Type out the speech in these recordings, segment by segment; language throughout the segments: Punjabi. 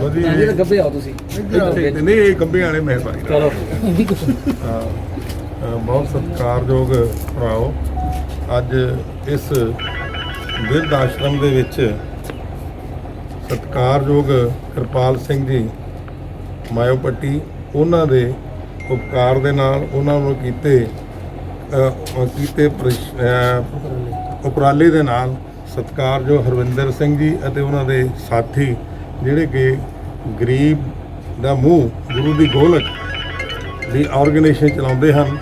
ਜੀ ਗੱਬੇ ਆਓ ਤੁਸੀਂ ਨਹੀਂ ਇਹ ਗੱਬੇ ਵਾਲੇ ਮਿਹਰਬਾਨੀ ਚਲੋ ਬਹੁਤ ਸਤਿਕਾਰਯੋਗ ਭਰਾਓ। ਅੱਜ ਇਸ ਬਿਰਧ ਆਸ਼ਰਮ ਦੇ ਵਿੱਚ ਸਤਿਕਾਰਯੋਗ ਕਿਰਪਾਲ ਸਿੰਘ ਜੀ ਮਾਇਓਪੱਟੀ ਉਹਨਾਂ ਦੇ ਉਪਕਾਰ ਦੇ ਨਾਲ ਉਹਨਾਂ ਨੂੰ ਕੀਤੇ ਉਪਰਾਲੇ ਦੇ ਨਾਲ ਸਤਿਕਾਰਯੋਗ ਹਰਵਿੰਦਰ ਸਿੰਘ ਜੀ ਅਤੇ ਉਹਨਾਂ ਦੇ ਸਾਥੀ ਜਿਹੜੇ ਕਿ ਗਰੀਬ ਦਾ ਮੂੰਹ ਗੁਰੂ ਦੀ ਗੋਲਕ ਦੀ ਆਰਗੇਨਾਈਜੇਸ਼ਨ ਚਲਾਉਂਦੇ ਹਨ,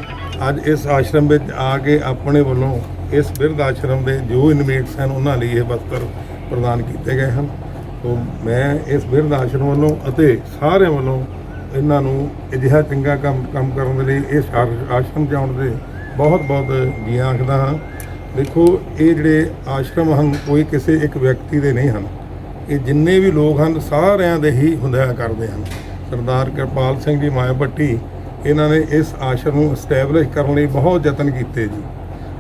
ਅੱਜ ਇਸ ਆਸ਼ਰਮ ਵਿੱਚ ਆ ਕੇ ਆਪਣੇ ਵੱਲੋਂ ਇਸ ਬਿਰਧ ਆਸ਼ਰਮ ਦੇ ਜੋ ਇਨਮੇਟਸ ਹਨ ਉਹਨਾਂ ਲਈ ਇਹ ਵਸਤਰ ਪ੍ਰਦਾਨ ਕੀਤੇ ਗਏ ਹਨ। ਸੋ ਮੈਂ ਇਸ ਬਿਰਧ ਆਸ਼ਰਮ ਵੱਲੋਂ ਅਤੇ ਸਾਰਿਆਂ ਵੱਲੋਂ ਇਹਨਾਂ ਨੂੰ ਅਜਿਹਾ ਚੰਗਾ ਕੰਮ ਕਰਨ ਦੇ ਲਈ ਇਸ ਆਸ਼ਰਮ 'ਚ ਆਉਣ ਦੇ ਬਹੁਤ ਜੀ ਆਖਦਾ ਹਾਂ। ਦੇਖੋ ਇਹ ਜਿਹੜੇ ਆਸ਼ਰਮ ਹਨ ਕੋਈ ਕਿਸੇ ਇੱਕ ਵਿਅਕਤੀ ਦੇ ਨਹੀਂ ਹਨ, ਇਹ ਜਿੰਨੇ ਵੀ ਲੋਕ ਹਨ ਸਾਰਿਆਂ ਦੇ ਹੀ ਹੁੰਦਿਆ ਕਰਦੇ ਹਨ। ਸਰਦਾਰ ਕਿਰਪਾਲ ਸਿੰਘ ਜੀ ਮਾਇਓਪੱਟੀ ਇਹਨਾਂ ਨੇ ਇਸ ਆਸ਼ਰਮ ਨੂੰ ਐਸਟੈਬਲਿਸ਼ ਕਰਨ ਲਈ ਬਹੁਤ ਯਤਨ ਕੀਤੇ ਜੀ।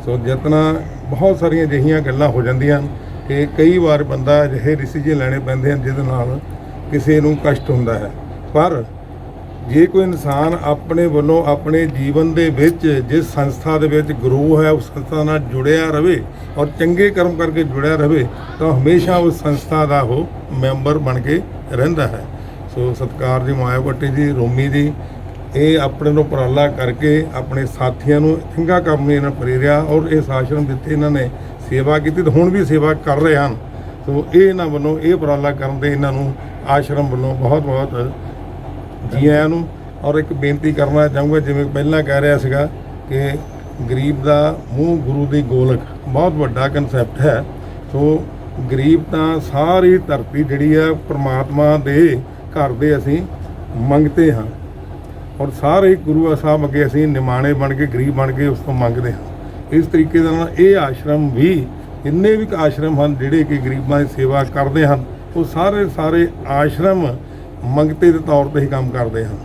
ਸੋ ਯਤਨਾਂ ਬਹੁਤ ਸਾਰੀਆਂ ਅਜਿਹੀਆਂ ਗੱਲਾਂ ਹੋ ਜਾਂਦੀਆਂ ਹਨ ਕਿ ਕਈ ਵਾਰ ਬੰਦਾ ਅਜਿਹੇ ਡਿਸੀਜਨ ਲੈਣੇ ਪੈਂਦੇ ਹਨ ਜਿਹਦੇ ਨਾਲ ਕਿਸੇ ਨੂੰ ਕਸ਼ਟ ਹੁੰਦਾ ਹੈ, ਪਰ ਜੇ ਕੋਈ ਇਨਸਾਨ ਆਪਣੇ ਵੱਲੋਂ ਆਪਣੇ ਜੀਵਨ ਦੇ ਵਿੱਚ ਜਿਸ ਸੰਸਥਾ ਦੇ ਵਿੱਚ ਗੁਰੂ ਹੈ ਉਸ ਸੰਸਥਾ ਨਾਲ ਜੁੜਿਆ ਰਹੇ ਔਰ ਚੰਗੇ ਕਰਮ ਕਰਕੇ ਜੁੜਿਆ ਰਹੇ ਤਾਂ ਹਮੇਸ਼ਾ ਉਸ ਸੰਸਥਾ ਦਾ ਉਹ ਮੈਂਬਰ ਬਣ ਕੇ ਰਹਿੰਦਾ ਹੈ। ਸੋ ਸਤਿਕਾਰ ਜੀ ਮਾਇਓਪੱਟੀ ਜੀ, ਰੋਮੀ ਜੀ, ਇਹ ਆਪਣੇ ਨੂੰ ਉਪਰਾਲਾ ਕਰਕੇ ਆਪਣੇ ਸਾਥੀਆਂ ਨੂੰ ਚੰਗਾ ਕੰਮ ਲਈ ਇਹਨਾਂ ਪ੍ਰੇਰਿਆ ਔਰ ਇਸ ਆਸ਼ਰਮ ਜਿੱਥੇ ਇਹਨਾਂ ਨੇ ਸੇਵਾ ਕੀਤੀ ਤੇ ਹੁਣ ਵੀ ਸੇਵਾ ਕਰ ਰਹੇ ਹਨ। ਸੋ ਇਹ ਇਹਨਾਂ ਵੱਲੋਂ ਇਹ ਉਪਰਾਲਾ ਕਰਨ ਦੇ ਇਹਨਾਂ ਨੂੰ ਆਸ਼ਰਮ ਵੱਲੋਂ ਬਹੁਤ ਜੀ ਆਇਆਂ ਨੂੰ। ਔਰ ਇੱਕ ਬੇਨਤੀ ਕਰਨਾ ਚਾਹੂੰਗਾ, ਜਿਵੇਂ ਪਹਿਲਾਂ ਕਹਿ ਰਿਹਾ ਸੀਗਾ ਕਿ ਗਰੀਬ ਦਾ ਮੂੰਹ ਗੁਰੂ ਦੀ ਗੋਲਕ ਬਹੁਤ ਵੱਡਾ ਕਨਸੈਪਟ ਹੈ। ਸੋ ਗਰੀਬ ਤਾਂ ਸਾਰੀ ਧਰਤੀ ਜਿਹੜੀ ਹੈ ਪ੍ਰਮਾਤਮਾ ਦੇ ਘਰ ਦੇ ਅਸੀਂ ਮੰਗਤੇ ਹਾਂ ਔਰ ਸਾਰੇ ਗੁਰੂ ਸਾਹਿਬ ਅੱਗੇ ਅਸੀਂ ਨਿਮਾਣੇ ਬਣ ਕੇ ਗਰੀਬ ਬਣ ਕੇ ਉਸ ਤੋਂ ਮੰਗਦੇ ਹਾਂ। ਇਸ ਤਰੀਕੇ ਦੇ ਨਾਲ ਇਹ ਆਸ਼ਰਮ ਵੀ ਜਿੰਨੇ ਵੀ ਆਸ਼ਰਮ ਹਨ ਜਿਹੜੇ ਕਿ ਗਰੀਬਾਂ ਦੀ ਸੇਵਾ ਕਰਦੇ ਹਨ ਉਹ ਸਾਰੇ ਆਸ਼ਰਮ ਮੰਗਤੇ ਦੇ ਤੌਰ 'ਤੇ ਹੀ ਕੰਮ ਕਰਦੇ ਹਨ।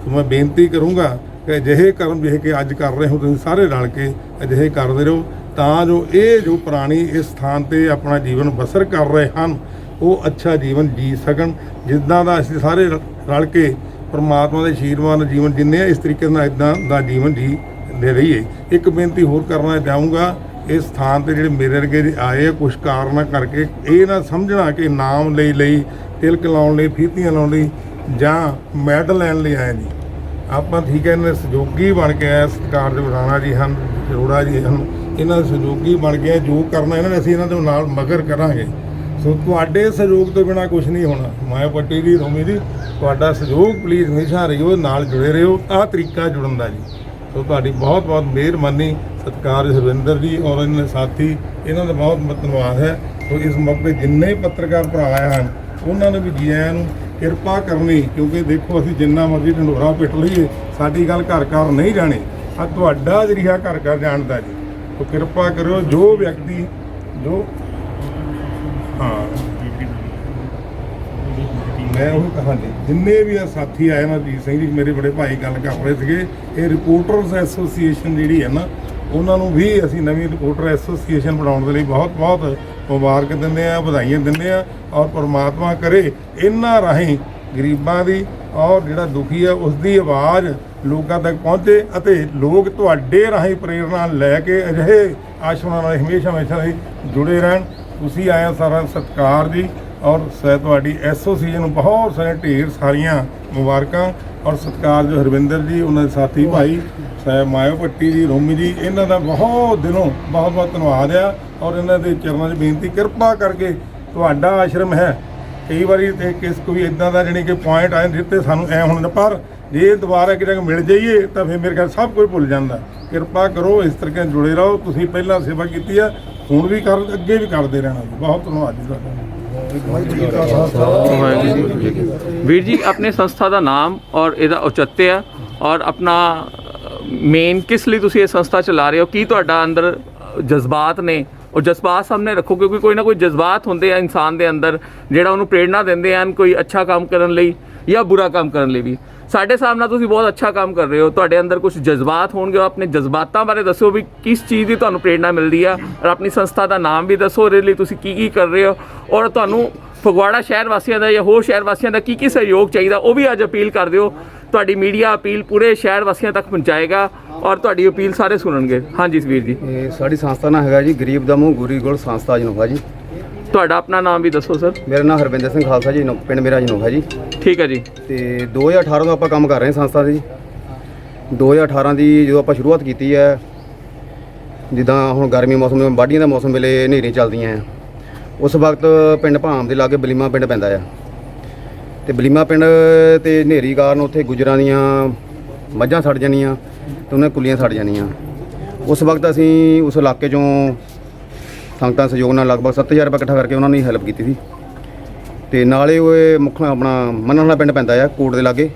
ਸੋ ਮੈਂ ਬੇਨਤੀ ਕਰੂੰਗਾ ਕਿ ਅਜਿਹੇ ਕਰਮ ਜਿਹੇ ਕਿ ਅੱਜ ਕਰ ਰਹੇ ਹੋ ਤੁਸੀਂ ਸਾਰੇ ਰਲ ਕੇ ਅਜਿਹੇ ਕਰਦੇ ਰਹੋ ਤਾਂ ਜੋ ਇਹ ਜੋ ਪੁਰਾਣੀ ਇਸ ਸਥਾਨ 'ਤੇ ਆਪਣਾ ਜੀਵਨ ਬਸਰ ਕਰ ਰਹੇ ਹਨ ਉਹ ਅੱਛਾ ਜੀਵਨ ਜੀ ਸਕਣ, ਜਿੱਦਾਂ ਦਾ ਅਸੀਂ ਸਾਰੇ ਰਲ ਕੇ ਪਰਮਾਤਮਾ ਦੇ ਆਸ਼ੀਰਵਾਦ ਨਾਲ ਜੀਵਨ ਜਿੰਨੇ ਆ ਇਸ ਤਰੀਕੇ ਨਾਲ ਇੱਦਾਂ ਦਾ ਜੀਵਨ ਜੀ ਦੇ ਰਹੀਏ। ਇੱਕ ਬੇਨਤੀ ਹੋਰ ਕਰਨਾ ਚਾਹੂੰਗਾ, ਇਸ ਸਥਾਨ 'ਤੇ ਜਿਹੜੇ ਮੇਰੇ ਵਰਗੇ ਆਏ ਆ ਕੁਛ ਕਾਰਨਾਂ ਕਰਕੇ ਇਹ ਨਾ ਸਮਝਣਾ ਕਿ ਨਾਮ ਲਈ ਤਿਲਕ ਲਾਉਣ ਲਈ ਫੀਤੀਆਂ ਲਾਉਣ ਲਈ ਜਾਂ ਮੈਡਲ ਲੈਣ ਲਈ ਆਏ ਜੀ। ਆਪਾਂ ਠੀਕ ਹੈ ਇਹਨਾਂ ਦੇ ਸਹਿਯੋਗੀ ਬਣ ਕੇ ਆਏ, ਸਰਕਾਰ ਦੇ ਰਾਣਾ ਜੀ ਹਨ, ਅਰੋੜਾ ਜੀ ਹਨ, ਇਹਨਾਂ ਦੇ ਸਹਿਯੋਗੀ ਬਣ ਕੇ ਜੋ ਕਰਨਾ ਇਹਨਾਂ ਨੇ ਅਸੀਂ ਇਹਨਾਂ ਦੇ ਨਾਲ ਮਗਰ ਕਰਾਂਗੇ। ਸੋ ਤੁਹਾਡੇ ਸਹਿਯੋਗ ਤੋਂ ਬਿਨਾਂ ਕੁਝ ਨਹੀਂ ਹੋਣਾ। ਮਾਇਓਪੱਟੀ ਜੀ, ਰੋਮੀ ਜੀ, ਤੁਹਾਡਾ ਸਹਿਯੋਗ ਪਲੀਜ਼ ਹਮੇਸ਼ਾ ਰਹੀਓ, ਨਾਲ ਜੁੜੇ ਰਹੋ। ਆਹ ਤਰੀਕਾ ਜੁੜਨ ਦਾ ਜੀ। ਸੋ ਤੁਹਾਡੀ ਬਹੁਤ ਮਿਹਰਬਾਨੀ। ਸਤਿਕਾਰ ਹਰਵਿੰਦਰ ਜੀ ਔਰ ਇਹਨਾਂ ਦੇ ਸਾਥੀ, ਇਹਨਾਂ ਦਾ ਬਹੁਤ ਧੰਨਵਾਦ ਹੈ। ਸੋ ਇਸ ਮੌਕੇ ਜਿੰਨੇ ਪੱਤਰਕਾਰ ਭਰਾ ਆਏ ਹਨ ਉਹਨਾਂ ਨੂੰ ਵੀ ਜੀ ਆਇਆਂ ਨੂੰ। ਕਿਰਪਾ ਕਰਨੀ, ਕਿਉਂਕਿ ਦੇਖੋ ਅਸੀਂ ਜਿੰਨਾ ਮਰਜ਼ੀ ਢੰਡੋਰਾ ਪਿੱਟ ਲਈਏ ਸਾਡੀ ਗੱਲ ਘਰ ਨਹੀਂ ਜਾਣੀ, ਆ ਤੁਹਾਡਾ ਜਰੀਆ ਘਰ ਜਾਣਦਾ ਜੀ। ਸੋ ਕਿਰਪਾ ਕਰਿਓ ਜੋ ਵਿਅਕਤੀ ਜੋ ਮੈਂ ਉਹ ਕਹਾਂ ਜੀ ਜਿੰਨੇ ਵੀ ਆ ਸਾਥੀ ਆਏ ਨਾ, ਅਜੀਤ ਸਿੰਘ ਜੀ ਮੇਰੇ ਬੜੇ ਭਾਈ ਗੱਲ ਕਰ ਰਹੇ ਸੀਗੇ, ਇਹ ਰਿਪੋਰਟਰਸ ਐਸੋਸੀਏਸ਼ਨ ਜਿਹੜੀ ਹੈ ਨਾ ਉਹਨਾਂ ਨੂੰ ਵੀ ਅਸੀਂ ਨਵੀਂ ਰਿਪੋਰਟਰ ਐਸੋਸੀਏਸ਼ਨ ਬਣਾਉਣ ਦੇ ਲਈ ਬਹੁਤ ਮੁਬਾਰਕ ਦਿੰਦੇ ਆ, ਵਧਾਈਆਂ ਦਿੰਦੇ ਆ ਔਰ ਪਰਮਾਤਮਾ ਕਰੇ ਇਹਨਾਂ ਰਾਹੀਂ ਗਰੀਬਾਂ ਦੀ ਔਰ ਜਿਹੜਾ ਦੁਖੀ ਹੈ ਉਸ ਦੀ ਆਵਾਜ਼ ਲੋਕਾਂ ਤੱਕ ਪਹੁੰਚੇ ਅਤੇ ਲੋਕ ਤੁਹਾਡੇ ਰਾਹੀਂ ਪ੍ਰੇਰਨਾ ਲੈ ਕੇ ਅਜਿਹੇ ਆਸ਼ਰਮਾਂ ਨਾਲ ਹਮੇਸ਼ਾ ਜੁੜੇ ਰਹਿਣ। ਤੁਸੀਂ ਆਇਆ ਸਾਰਾ ਸਤਿਕਾਰ ਜੀ ਔਰ ਤੁਹਾਡੀ ਐਸੋਸੀਏਸ਼ਨ ਨੂੰ ਬਹੁਤ ਸਾਰੇ ਢੇਰ ਸਾਰੀਆਂ ਮੁਬਾਰਕਾਂ। ਔਰ ਸਤਿਕਾਰ ਜੋ ਹਰਵਿੰਦਰ ਜੀ, ਉਹਨਾਂ ਦੇ ਸਾਥੀ ਭਾਈ ਸਾਹਿਬ ਮਾਇਓਪੱਟੀ ਜੀ, ਰੋਮੀ ਜੀ, ਇਹਨਾਂ ਦਾ ਬਹੁਤ ਦਿਲੋਂ ਬਹੁਤ ਧੰਨਵਾਦ ਆ ਔਰ ਇਹਨਾਂ ਦੇ ਚਰਨਾਂ 'ਚ ਬੇਨਤੀ ਕਿਰਪਾ ਕਰਕੇ ਤੁਹਾਡਾ ਆਸ਼ਰਮ ਹੈ। ਕਈ ਵਾਰੀ ਤੇ ਕਿਸ ਕੋਈ ਇਦਾਂ ਦਾ ਜਾਣੀ ਕਿ ਪੁਆਇੰਟ ਆਏ ਜਿੱਤੇ ਸਾਨੂੰ ਐ ਹੁਣ, ਪਰ ਜੇ ਦੁਬਾਰਾ ਕਿਤੇ ਮਿਲ ਜਾਈਏ ਤਾਂ ਫਿਰ ਮੇਰੇ ਖਿਆਲ ਸਭ ਕੁਝ ਭੁੱਲ ਜਾਂਦਾ। ਕਿਰਪਾ ਕਰੋ ਇਸ ਤਰੀਕੇ ਜੁੜੇ ਰਹੋ। ਤੁਸੀਂ ਪਹਿਲਾਂ ਸੇਵਾ ਕੀਤੀ ਆ, ਹੁਣ ਵੀ ਅੱਗੇ ਵੀ ਕਰਦੇ ਰਹਿਣਾ ਜੀ। ਬਹੁਤ ਧੰਨਵਾਦ ਜੀ ਤੁਹਾਡਾ। ਵੀਰ ਜੀ, ਆਪਣੇ ਸੰਸਥਾ ਦਾ ਨਾਮ ਔਰ ਇਹਦਾ ਔਚਿਤਯ ਔਰ ਆਪਣਾ ਮੇਨ ਕਿਸ ਲਈ ਤੁਸੀਂ ਇਹ ਸੰਸਥਾ ਚਲਾ ਰਹੇ ਹੋ, ਕੀ ਤੁਹਾਡਾ ਅੰਦਰ ਜਜ਼ਬਾਤ ਨੇ? ਉਹ ਜਜ਼ਬਾਤ ਸਾਹਮਣੇ ਰੱਖੋ ਕਿਉਂਕਿ ਕੋਈ ਨਾ ਕੋਈ ਜਜ਼ਬਾਤ ਹੁੰਦੇ ਆ ਇਨਸਾਨ ਦੇ ਅੰਦਰ ਜਿਹੜਾ ਉਹਨੂੰ ਪ੍ਰੇਰਣਾ ਦਿੰਦੇ ਹਨ ਕੋਈ ਅੱਛਾ ਕੰਮ ਕਰਨ ਲਈ ਜਾਂ ਬੁਰਾ ਕੰਮ ਕਰਨ ਲਈ ਵੀ। ਸਾਡੇ ਹਿਸਾਬ ਨਾਲ ਤੁਸੀਂ ਬਹੁਤ ਅੱਛਾ ਕੰਮ ਕਰ ਰਹੇ ਹੋ। ਤੁਹਾਡੇ ਅੰਦਰ ਕੁਝ ਜਜ਼ਬਾਤ ਹੋਣਗੇ, ਆਪਣੇ ਜਜ਼ਬਾਤਾਂ ਬਾਰੇ ਦੱਸੋ ਵੀ ਕਿਸ ਚੀਜ਼ ਦੀ ਤੁਹਾਨੂੰ ਪ੍ਰੇਰਣਾ ਮਿਲਦੀ ਆ, ਔਰ ਆਪਣੀ ਸੰਸਥਾ ਦਾ ਨਾਮ ਵੀ ਦੱਸੋ, ਉਹਦੇ ਲਈ ਤੁਸੀਂ ਕੀ ਕੀ ਕਰ ਰਹੇ ਹੋ, ਔਰ ਤੁਹਾਨੂੰ ਫਗਵਾੜਾ ਸ਼ਹਿਰ ਵਾਸੀਆਂ ਦਾ ਜਾਂ ਹੋਰ ਸ਼ਹਿਰ ਵਾਸੀਆਂ ਦਾ ਕੀ ਕੀ ਸਹਿਯੋਗ ਚਾਹੀਦਾ ਉਹ ਵੀ ਅੱਜ ਅਪੀਲ ਕਰ ਦਿਓ। ਤੁਹਾਡੀ ਮੀਡੀਆ ਅਪੀਲ ਪੂਰੇ ਸ਼ਹਿਰ ਵਾਸੀਆਂ ਤੱਕ ਪਹੁੰਚਾਏਗਾ ਔਰ ਤੁਹਾਡੀ ਅਪੀਲ ਸਾਰੇ ਸੁਣਨਗੇ। ਹਾਂਜੀ ਵੀਰ ਜੀ। ਇਹ ਸਾਡੀ ਸੰਸਥਾ ਦਾ ਹੈਗਾ ਜੀ ਗਰੀਬ ਦਾ ਮੂੰਹ ਗੁਰੀ ਗੋਲ ਸੰਸਥਾ ਜਨੋਹਾ ਜੀ। ਤੁਹਾਡਾ ਆਪਣਾ ਨਾਮ ਵੀ ਦੱਸੋ ਸਰ। ਮੇਰਾ ਨਾਮ ਹਰਵਿੰਦਰ ਸਿੰਘ ਖਾਲਸਾ ਜੀ, ਪਿੰਡ ਮੇਰਾ ਜਨੋਹਾ ਜੀ। ਠੀਕ ਹੈ ਜੀ। ਤੇ 2018 ਤੋਂ ਆਪਾਂ ਕੰਮ ਕਰ ਰਹੇ ਹਾਂ ਸੰਸਥਾ ਦੀ। 2018 ਦੀ ਜਦੋਂ ਆਪਾਂ ਸ਼ੁਰੂਆਤ ਕੀਤੀ ਹੈ, ਜਿੱਦਾਂ ਹੁਣ ਗਰਮੀ ਮੌਸਮ ਵਾਢੀਆਂ ਦਾ ਮੌਸਮ ਵੇਲੇ ਹਨੇਰੀਆਂ ਚੱਲਦੀਆਂ ਆ, ਉਸ ਵਕਤ ਪਿੰਡ ਭਾਮ ਦੇ ਲਾਗੇ ਬਲੀਮਾ ਪਿੰਡ ਪੈਂਦਾ ਆ, ਤੇ ਬਲੀਮਾ ਪਿੰਡ ਤੇ ਹਨੇਰੀ ਕਾਰਨ ਉੱਥੇ ਗੁੱਜਰਾਂ ਦੀਆਂ ਮੱਝਾਂ ਸੜ ਜਾਣੀਆਂ ਤੇ ਉਹਨਾਂ ਕੁੱਲੀਆਂ ਸੜ ਜਾਣੀਆਂ। ਉਸ ਵਕਤ ਅਸੀਂ ਉਸ ਇਲਾਕੇ 'ਚੋਂ ਸੰਗਤਾਂ ਸਹਿਯੋਗ ਨਾਲ ਲਗਭਗ 7000 ਰੁਪਏ ਇਕੱਠਾ ਕਰਕੇ ਉਹਨਾਂ ਨੇ ਹੈਲਪ ਕੀਤੀ ਸੀ। ਤੇ ਨਾਲੇ ਉਹ ਮੁੱਖ ਆਪਣਾ ਮੰਨਣ ਵਾਲਾ ਪਿੰਡ ਪੈਂਦਾ ਆ ਕੋਟ ਦੇ ਲਾਗੇ,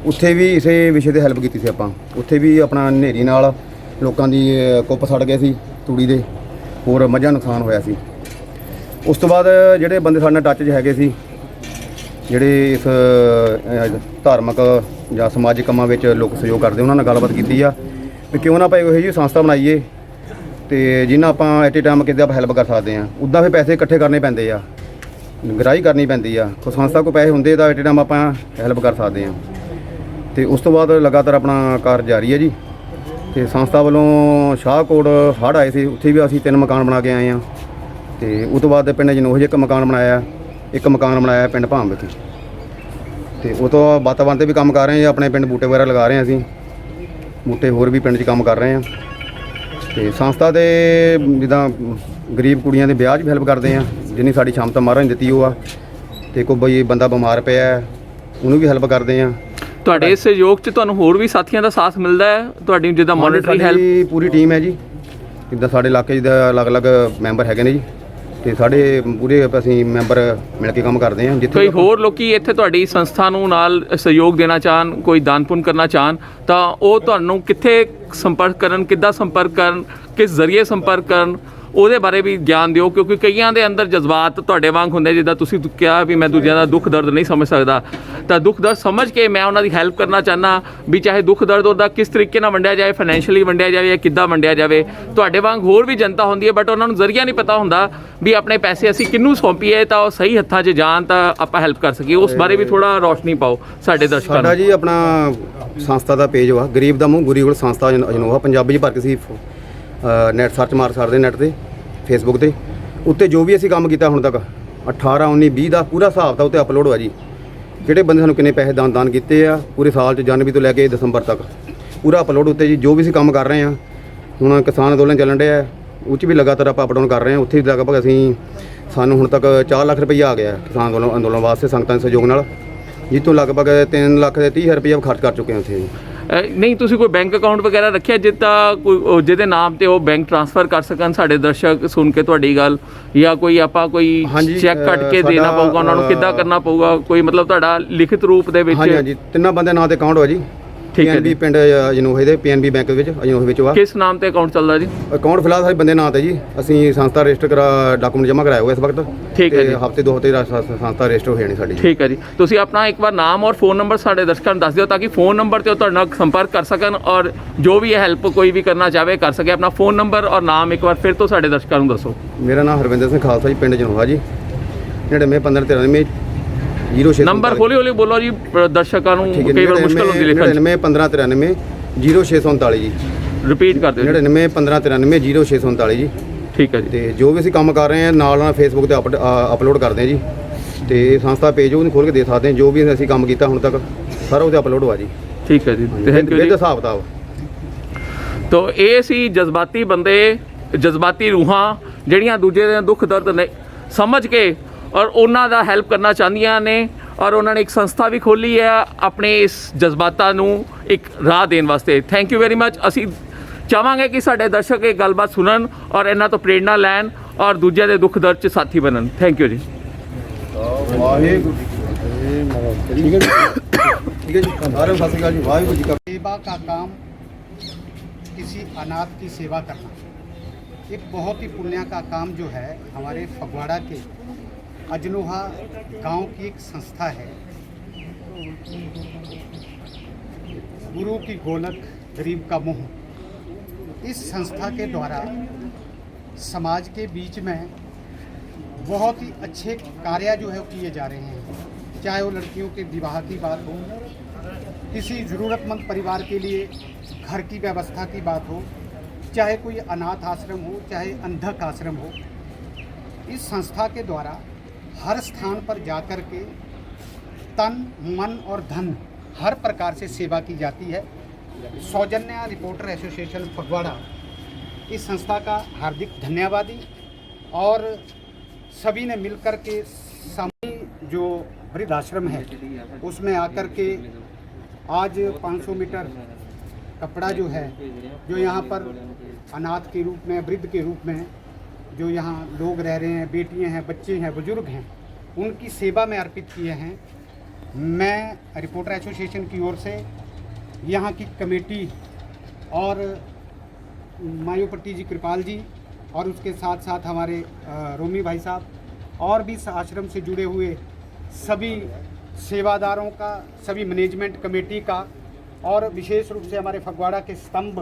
ਉੱਥੇ ਵੀ ਇਸੇ ਵਿਸ਼ੇ ਤੇ ਹੈਲਪ ਕੀਤੀ ਸੀ ਆਪਾਂ। ਉੱਥੇ ਵੀ ਆਪਣਾ ਹਨੇਰੀ ਨਾਲ ਲੋਕਾਂ ਦੀ ਕੁੱਪ ਸੜ ਗਏ ਸੀ, ਤੂੜੀ ਦੇ, ਹੋਰ ਮੱਝਾਂ ਨੁਕਸਾਨ ਹੋਇਆ ਸੀ। ਉਸ ਤੋਂ ਬਾਅਦ ਜਿਹੜੇ ਬੰਦੇ ਸਾਡੇ ਨਾਲ ਟੱਚ 'ਚ ਹੈਗੇ ਸੀ, ਜਿਹੜੇ ਇਸ ਧਾਰਮਿਕ ਜਾਂ ਸਮਾਜਿਕ ਕੰਮਾਂ ਵਿੱਚ ਲੋਕ ਸਹਿਯੋਗ ਕਰਦੇ, ਉਹਨਾਂ ਨਾਲ ਗੱਲਬਾਤ ਕੀਤੀ ਆ ਵੀ ਕਿਉਂ ਨਾ ਆਪਾਂ ਇਹੋ ਜਿਹੀ ਸੰਸਥਾ ਬਣਾਈਏ ਤੇ ਜਿਨ੍ਹਾਂ ਆਪਾਂ ਐਟ ਏ ਟਾਈਮ ਕਿਤੇ ਆਪਾਂ ਹੈਲਪ ਕਰ ਸਕਦੇ ਹਾਂ। ਉੱਦਾਂ ਫਿਰ ਪੈਸੇ ਇਕੱਠੇ ਕਰਨੇ ਪੈਂਦੇ ਆ, ਗਰਾਈ ਕਰਨੀ ਪੈਂਦੀ ਆ। ਕੋਈ ਸੰਸਥਾ ਕੋਲ ਪੈਸੇ ਹੁੰਦੇ ਤਾਂ ਐਟ ਏ ਟਾਈਮ ਆਪਾਂ ਹੈਲਪ ਕਰ ਸਕਦੇ ਹਾਂ। ਤੇ ਉਸ ਤੋਂ ਬਾਅਦ ਲਗਾਤਾਰ ਆਪਣਾ ਕਾਰਜ ਜਾਰੀ ਹੈ ਜੀ। ਤੇ ਸੰਸਥਾ ਵੱਲੋਂ ਸ਼ਾਹਕੋਟ ਹੜ੍ਹ ਆਏ ਸੀ, ਉੱਥੇ ਵੀ ਅਸੀਂ 3 ਮਕਾਨ ਬਣਾ ਕੇ ਆਏ ਹਾਂ। ਤੇ ਉਸ ਤੋਂ ਬਾਅਦ ਪਿੰਡ ਜਨੋਹ 'ਚ 1 ਮਕਾਨ ਬਣਾਇਆ, 1 ਮਕਾਨ ਬਣਾਇਆ ਪਿੰਡ ਭਾਮ ਵਿਖੇ। ਤੇ ਉਹ ਤੋਂ ਵਾਤਾਵਰਨ 'ਤੇ ਵੀ ਕੰਮ ਕਰ ਰਹੇ ਹਾਂ। ਆਪਣੇ ਪਿੰਡ ਬੂਟੇ ਵਗੈਰਾ ਲਗਾ ਰਹੇ ਹਾਂ, ਅਸੀਂ ਬੂਟੇ ਹੋਰ ਵੀ ਪਿੰਡ 'ਚ ਕੰਮ ਕਰ ਰਹੇ ਹਾਂ। ਤੇ ਸੰਸਥਾ ਦੇ ਜਿੱਦਾਂ ਗਰੀਬ ਕੁੜੀਆਂ ਦੇ ਵਿਆਹ 'ਚ ਵੀ ਹੈਲਪ ਕਰਦੇ ਹਾਂ, ਜਿੰਨੀ ਸਾਡੀ ਸ਼ਮਤਾ ਮਹਾਰਾਜ ਨੇ ਦਿੱਤੀ ਉਹ ਆ। ਤੇ ਕੋਈ ਬਈ ਬੰਦਾ ਬਿਮਾਰ ਪਿਆ ਉਹਨੂੰ ਵੀ ਹੈਲਪ ਕਰਦੇ ਹਾਂ। ਤੁਹਾਡੇ ਇਸ ਸਹਿਯੋਗ 'ਚ ਤੁਹਾਨੂੰ ਹੋਰ ਵੀ ਸਾਥੀਆਂ ਦਾ ਸਾਥ ਮਿਲਦਾ ਹੈ? ਤੁਹਾਡੀ ਜਿੱਦਾਂ ਮੋਨੀਟਰੀ ਹੈਲਪ ਪੂਰੀ ਟੀਮ ਹੈ ਜੀ, ਜਿੱਦਾਂ ਸਾਡੇ ਇਲਾਕੇ 'ਚ ਅਲੱਗ-ਅਲੱਗ ਮੈਂਬਰ ਹੈਗੇ ਨੇ ਜੀ, ਤੇ ਸਾਡੇ ਪੂਰੇ ਅਸੀਂ ਮੈਂਬਰ ਮਿਲ ਕੇ ਕੰਮ ਕਰਦੇ ਹਾਂ। ਜਿੱਥੇ ਕੋਈ ਹੋਰ ਲੋਕੀ ਇੱਥੇ ਤੁਹਾਡੀ ਸੰਸਥਾ ਨੂੰ ਨਾਲ ਸਹਿਯੋਗ ਦੇਣਾ ਚਾਹਣ, ਕੋਈ ਦਾਨ ਪੁੰਨ ਕਰਨਾ ਚਾਹਣ, ਤਾਂ ਉਹ ਤੁਹਾਨੂੰ ਕਿੱਥੇ ਸੰਪਰਕ ਕਰਨ, ਕਿੱਦਾਂ ਸੰਪਰਕ ਕਰਨ, ਕਿਸ ਜ਼ਰੀਏ ਸੰਪਰਕ ਕਰਨ, ਉਹਦੇ ਬਾਰੇ ਵੀ ਗਿਆਨ ਦਿਓ। ਕਿਉਂਕਿ ਕਈਆਂ ਦੇ ਅੰਦਰ ਜਜ਼ਬਾਤ ਤੁਹਾਡੇ ਵਾਂਗ ਹੁੰਦੇ, ਜਿੱਦਾਂ ਤੁਸੀਂ ਕਿਹਾ ਵੀ ਮੈਂ ਦੂਜਿਆਂ ਦਾ ਦੁੱਖ ਦਰਦ ਨਹੀਂ ਸਮਝ ਸਕਦਾ, ਤਾਂ ਦੁੱਖ ਦਰਦ ਸਮਝ ਕੇ ਮੈਂ ਉਹਨਾਂ ਦੀ ਹੈਲਪ ਕਰਨਾ ਚਾਹੁੰਦਾ ਵੀ ਚਾਹੇ ਦੁੱਖ ਦਰਦ ਉਹਦਾ ਕਿਸ ਤਰੀਕੇ ਨਾਲ ਵੰਡਿਆ ਜਾਵੇ, ਫਾਈਨੈਂਸ਼ੀਅਲੀ ਵੰਡਿਆ ਜਾਵੇ ਜਾਂ ਕਿੱਦਾਂ ਵੰਡਿਆ ਜਾਵੇ। ਤੁਹਾਡੇ ਵਾਂਗ ਹੋਰ ਵੀ ਜਨਤਾ ਹੁੰਦੀ ਹੈ, ਬਟ ਉਹਨਾਂ ਨੂੰ ਜ਼ਰੀਆ ਨਹੀਂ ਪਤਾ ਹੁੰਦਾ ਵੀ ਆਪਣੇ ਪੈਸੇ ਅਸੀਂ ਕਿਹਨੂੰ ਸੌਂਪੀਏ ਤਾਂ ਉਹ ਸਹੀ ਹੱਥਾਂ 'ਚ ਜਾਣ, ਤਾਂ ਆਪਾਂ ਹੈਲਪ ਕਰ ਸਕੀਏ। ਉਸ ਬਾਰੇ ਵੀ ਥੋੜਾ ਰੌਸ਼ਨੀ ਪਾਓ ਸਾਡੇ ਦਰਸ਼ਕਾਂ ਨੂੰ। ਸਾਡਾ ਜੀ ਆਪਣਾ ਸੰਸਥਾ ਦਾ ਪੇਜ ਵਾ ਗਰੀਬ ਦਾ ਮੂੰਹ ਗੁਰੀ ਗੋਲ ਸੰਸਥਾ ਜਨੋਹਾ, ਪੰਜਾਬੀ 'ਚ ਭਰ ਕੇ ਸੀ ਨੈਟ ਸਰਚ ਮਾਰ ਸਕਦੇ ਨੈਟ ਤੇ, ਫੇਸਬੁੱਕ ਤੇ। ਉੱਤੇ ਜੋ ਵੀ ਅਸੀਂ ਕੰਮ ਕੀਤਾ ਹੁਣ ਤੱਕ 18, 19, 20 ਦਾ ਪੂਰਾ ਹਿਸਾਬ ਤਾਂ ਉੱਤੇ ਅਪਲੋਡ ਹੋਇਆ ਜੀ। ਕਿਹੜੇ ਬੰਦੇ ਸਾਨੂੰ ਕਿੰਨੇ ਪੈਸੇ ਦਾਨ ਕੀਤੇ ਆ ਪੂਰੇ ਸਾਲ 'ਚ, ਜਨਵਰੀ ਤੋਂ ਲੈ ਕੇ ਦਸੰਬਰ ਤੱਕ ਪੂਰਾ ਅਪਲੋਡ ਉੱਤੇ ਜੀ। ਜੋ ਵੀ ਅਸੀਂ ਕੰਮ ਕਰ ਰਹੇ ਹਾਂ, ਹੁਣ ਕਿਸਾਨ ਅੰਦੋਲਨ ਚੱਲਣ ਡਿਆ, ਉਹ 'ਚ ਵੀ ਲਗਾਤਾਰ ਆਪਾਂ ਅਪ ਡਾਊਨ ਕਰ ਰਹੇ ਹਾਂ। ਉੱਥੇ ਵੀ ਲਗਭਗ ਸਾਨੂੰ ਹੁਣ ਤੱਕ 4 ਲੱਖ ਰੁਪਈਆ ਆ ਗਿਆ ਕਿਸਾਨ ਅੰਦੋਲਨ ਵਾਸਤੇ ਸੰਗਤਾਂ ਦੇ ਸਹਿਯੋਗ ਨਾਲ, ਜਿੱਥੋਂ ਲਗਭਗ 3,30,000 ਰੁਪਈਆ ਖਰਚ ਕਰ ਚੁੱਕੇ ਹਾਂ ਉੱਥੇ ਜੀ। ਨਹੀਂ ਤੁਸੀਂ ਕੋਈ ਬੈਂਕ ਅਕਾਊਂਟ ਵਗੈਰਾ ਰੱਖਿਆ ਜਿੱਦਾਂ ਕੋਈ ਜਿਹਦੇ ਨਾਮ ਤੇ ਉਹ ਬੈਂਕ ਟ੍ਰਾਂਸਫਰ ਕਰ ਸਕਣ ਸਾਡੇ ਦਰਸ਼ਕ ਸੁਣ ਕੇ ਤੁਹਾਡੀ ਗੱਲ, ਜਾਂ ਕੋਈ ਆਪਾਂ ਕੋਈ ਚੈੱਕ ਕੱਟ ਕੇ ਦੇਣਾ ਪਊਗਾ ਉਹਨਾਂ ਨੂੰ, ਕਿੱਦਾਂ ਕਰਨਾ ਪਊਗਾ? ਕੋਈ ਮਤਲਬ ਤੁਹਾਡਾ ਲਿਖਿਤ ਰੂਪ ਦੇ ਵਿੱਚ? ਹਾਂਜੀ, 3 ਬੰਦੇ ਨਾਂ ਤੇ ਅਕਾਊਂਟ ਹੋਇਆ ਜੀ। ਠੀਕ ਹੈ ਜੀ। ਪਿੰਡ ਜਨੋਹੇ ਦੇ PNB ਬੈਂਕ ਵਿੱਚ ਜਨੋਹੇ ਵਿੱਚ ਵਾ। ਕਿਸ ਨਾਮ ਤੇ ਅਕਾਊਂਟ ਚੱਲਦਾ ਜੀ? ਅਕਾਊਂਟ ਫਿਲਹਾਲ ਸਾਰੇ ਬੰਦੇ ਨਾਂ ਤੇ ਜੀ। ਅਸੀਂ ਸੰਸਥਾ ਰਜਿਸਟਰ ਡਾਕੂਮੈਂਟ ਜਮ੍ਹਾਂ ਕਰਾਇਆ ਹੋਇਆ ਇਸ ਵਕਤ। ਠੀਕ ਹੈ ਜੀ। ਹਫ਼ਤੇ 2 ਹਫ਼ਤੇ ਸੰਸਥਾ ਰਜਿਸਟਰ ਹੋ ਜਾਣੀ ਸਾਡੀ। ਠੀਕ ਹੈ ਜੀ। ਤੁਸੀਂ ਆਪਣਾ ਇੱਕ ਵਾਰ ਨਾਮ ਔਰ ਫੋਨ ਨੰਬਰ ਸਾਡੇ ਦਰਸ਼ਕਾਂ ਨੂੰ ਦੱਸ ਦਿਓ ਤਾਂ ਕਿ ਫੋਨ ਨੰਬਰ ਤੇ ਉਹ ਤੁਹਾਡੇ ਨਾਲ ਸੰਪਰਕ ਕਰ ਸਕਣ ਔਰ ਜੋ ਵੀ ਇਹ ਹੈਲਪ ਕੋਈ ਵੀ ਕਰਨਾ ਚਾਹਵੇ ਕਰ ਸਕੇ। ਆਪਣਾ ਫੋਨ ਨੰਬਰ ਔਰ ਨਾਮ ਇੱਕ ਵਾਰ ਫਿਰ ਤੋਂ ਸਾਡੇ ਦਰਸ਼ਕਾਂ ਨੂੰ ਦੱਸੋ। ਮੇਰਾ ਨਾਮ ਹਰਵਿੰਦਰ ਸਿੰਘ ਖਾਲਸਾ ਜੀ, ਪਿੰਡ ਜਨੋਹਾ ਜੀ। 991593 06 ਨੰਬਰ ਹੌਲੀ ਹੌਲੀ ਬੋਲੋ ਜੀ, ਦਰਸ਼ਕਾਂ ਨੂੰ ਕਈ ਵਾਰ ਮੁਸ਼ਕਲ ਹੁੰਦੀ ਲਿਖਣ 991593 0647 ਜੀ। ਰਿਪੀਟ ਕਰ ਦਿਓ। 991593 0647 ਜੀ। ਠੀਕ ਹੈ ਜੀ। ਤੇ ਜੋ ਵੀ ਅਸੀਂ ਕੰਮ ਕਰ ਰਹੇ ਹਾਂ ਨਾਲ ਫੇਸਬੁੱਕ ਤੇ ਅਪਲੋਡ ਕਰਦੇ ਹਾਂ ਜੀ। ਤੇ ਸੰਸਥਾ ਪੇਜ ਉਹ ਖੋਲ ਕੇ ਦੇ ਸਕਦੇ ਹਾਂ। ਜੋ ਵੀ ਅਸੀਂ ਕੰਮ ਕੀਤਾ ਹੁਣ ਤੱਕ ਸਾਰਾ ਉਹਦੇ ਅਪਲੋਡ ਹੋਇਆ ਜੀ। ਠੀਕ ਹੈ ਜੀ, ਥੈਂਕ ਯੂ ਜੀ। ਹਿਸਾਬ ਕਿਤਾਬ ਤੋ ਇਹ ਸੀ ਜਜ਼ਬਾਤੀ ਬੰਦੇ, ਜਜ਼ਬਾਤੀ ਰੂਹਾਂ ਜਿਹੜੀਆਂ ਦੂਜੇ ਦੇ ਦੁੱਖ ਦਰਦ ਨੇ ਸਮਝ ਕੇ ਔਰ ਉਹਨਾਂ ਦਾ ਹੈਲਪ ਕਰਨਾ ਚਾਹੁੰਦੀਆਂ ਨੇ, ਔਰ ਉਹਨਾਂ ਨੇ ਇੱਕ ਸੰਸਥਾ ਵੀ ਖੋਲ੍ਹੀ ਹੈ ਆਪਣੇ ਇਸ ਜਜ਼ਬਾਤਾਂ ਨੂੰ ਇੱਕ ਰਾਹ ਦੇਣ ਵਾਸਤੇ। Thank you very much. ਅਸੀਂ ਚਾਹਾਂਗੇ ਕਿ ਸਾਡੇ ਦਰਸ਼ਕ ਇਹ ਗੱਲਬਾਤ ਸੁਣਨ ਔਰ ਇਹਨਾਂ ਤੋਂ ਪ੍ਰੇਰਣਾ ਲੈਣ ਔਰ ਦੂਜਿਆਂ ਦੇ ਦੁੱਖ ਦਰਦ 'ਚ ਸਾਥੀ ਬਣਨ। ਥੈਂਕ ਯੂ ਜੀ। ਵਾਹਿਗੁਰੂ ਠੀਕ ਹੈ ਜੀ। ठीक है जी, सारे सत श्री अकाल जी। वाहिगुरू जी का सेवा का काम किसी अनाथ की सेवा करना एक बहुत ही पुण्य का काम जो है हमारे फगवाड़ा के अजनोहा गांव की एक संस्था है। गुरु की गोलक गरीब का मुंह, इस संस्था के द्वारा समाज के बीच में बहुत ही अच्छे कार्य जो है वो किए जा रहे हैं। चाहे वो लड़कियों के विवाह की बात हो, किसी ज़रूरतमंद परिवार के लिए घर की व्यवस्था की बात हो, चाहे कोई अनाथ आश्रम हो, चाहे अंधक आश्रम हो, इस संस्था के द्वारा हर स्थान पर जाकर के तन मन और धन हर प्रकार से सेवा की जाती है। सौजन्या रिपोर्टर एसोसिएशन फगवाड़ा इस संस्था का हार्दिक धन्यवादी, और सभी ने मिलकर के सामूहिक जो वृद्धाश्रम है उसमें आकर के आज 500 मीटर कपड़ा जो है, जो यहाँ पर अनाथ के रूप में, वृद्ध के रूप में जो यहाँ लोग रह रहे हैं, बेटियाँ हैं, बच्चे हैं, बुजुर्ग हैं, उनकी सेवा में अर्पित किए हैं। मैं रिपोर्टर एसोसिएशन की ओर से यहाँ की कमेटी और मायोपट्टी जी, कृपाल जी, और उसके साथ साथ हमारे रोमी भाई साहब और भी इस आश्रम से जुड़े हुए सभी सेवादारों का, सभी मैनेजमेंट कमेटी का, और विशेष रूप से हमारे फगवाड़ा के स्तंभ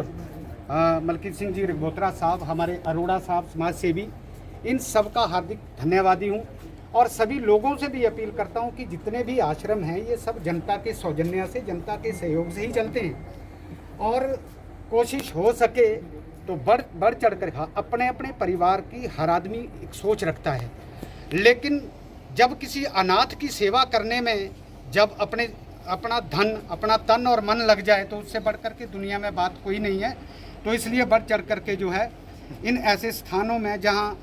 मलकीत सिंह जी रघबोत्रा साहब, हमारे अरोड़ा साहब समाज सेवी, इन सब का हार्दिक धन्यवादी हूँ। और सभी लोगों से भी अपील करता हूँ कि जितने भी आश्रम हैं ये सब जनता के सौजन्य से, जनता के सहयोग से ही चलते हैं, और कोशिश हो सके तो बढ़ चढ़ कर अपने अपने परिवार की हर आदमी एक सोच रखता है, लेकिन जब किसी अनाथ की सेवा करने में जब अपना धन, अपना तन और मन लग जाए तो उससे बढ़ कर के दुनिया में बात कोई नहीं है। तो इसलिए बढ़ चढ़ कर के जो है इन ऐसे स्थानों में जहाँ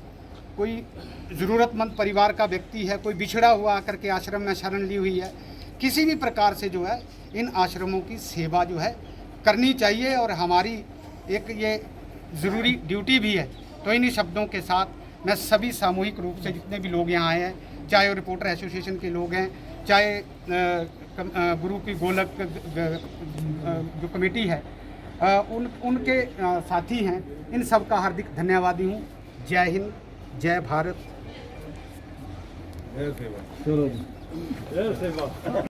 कोई ज़रूरतमंद परिवार का व्यक्ति है, कोई बिछड़ा हुआ आकर के आश्रम में शरण ली हुई है, किसी भी प्रकार से जो है इन आश्रमों की सेवा जो है करनी चाहिए, और हमारी एक ये ज़रूरी ड्यूटी भी है। तो इन्हीं शब्दों के साथ मैं सभी सामूहिक रूप से जितने भी लोग यहाँ आए हैं, चाहे वो रिपोर्टर एसोसिएशन के लोग हैं, चाहे गुरु की गोलक जो कमेटी है उनके साथी हैं, इन सब का हार्दिक धन्यवादी हूँ। जय हिंद, जय भारत। जय सेवा।